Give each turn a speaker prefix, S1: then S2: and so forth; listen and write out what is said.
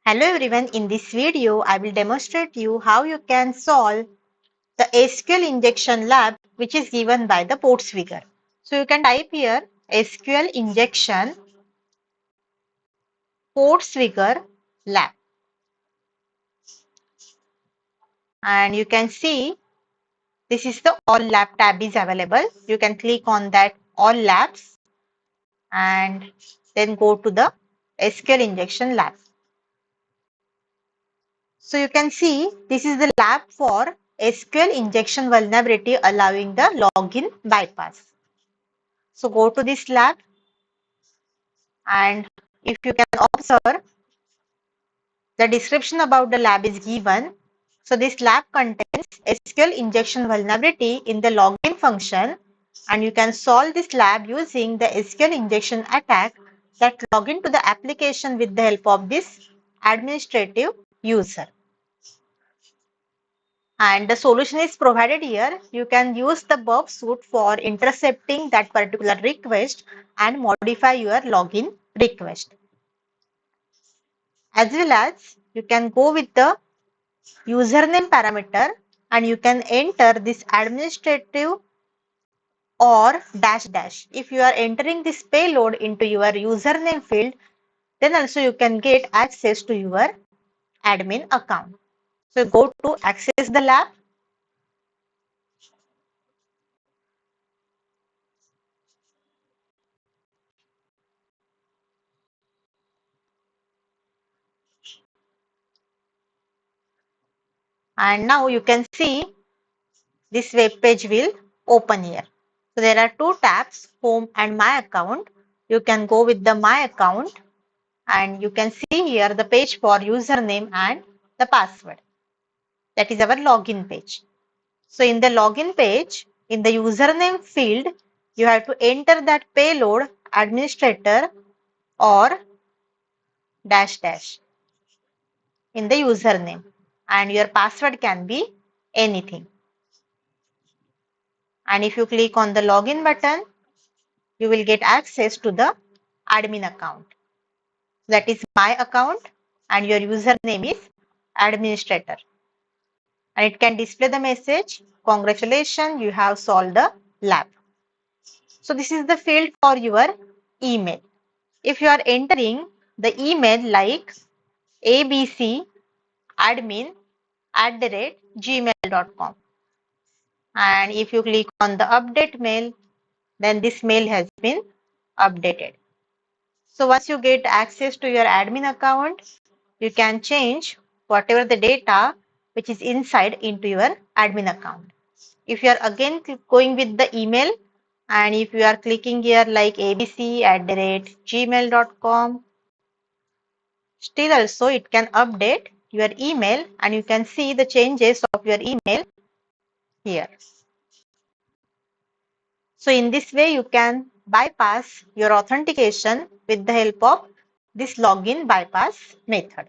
S1: Hello everyone, in this video I will demonstrate you how you can solve the SQL injection lab which is given by the portswigger. So you can type here SQL injection portswigger lab and you can see this is the all lab tab is available. You can click on that all labs and then go to the SQL injection lab. So you can see this is the lab for SQL injection vulnerability allowing the login bypass. So go to this lab and if you can observe the description about the lab is given. So this lab contains SQL injection vulnerability in the login function and you can solve this lab using the SQL injection attack that log into the application with the help of this administrative user. And the solution is provided here. You can use the bug suite for intercepting that particular request and modify your login request. As well as you can go with the username parameter and you can enter this administrative or dash dash. If you are entering this payload into your username field, then also you can get access to your admin account. So go to access the lab. And now you can see this web page will open here. So there are two tabs, home and my account. You can go with the my account and you can see here the page for username and the password. That is our login page. So in the login page, in the username field, you have to enter that payload administrator or dash dash in the username and your password can be anything. And if you click on the login button, you will get access to the admin account. That is my account and your username is administrator. And it can display the message, congratulations, you have solved the lab. So this is the field for your email. If you are entering the email like abcadmin@gmail.com and if you click on the update mail, then this mail has been updated. So once you get access to your admin account, you can change whatever the data which is inside into your admin account. If you are again going with the email and if you are clicking here like abc@gmail.com, still also it can update your email and you can see the changes of your email here. So in this way you can bypass your authentication with the help of this login bypass method.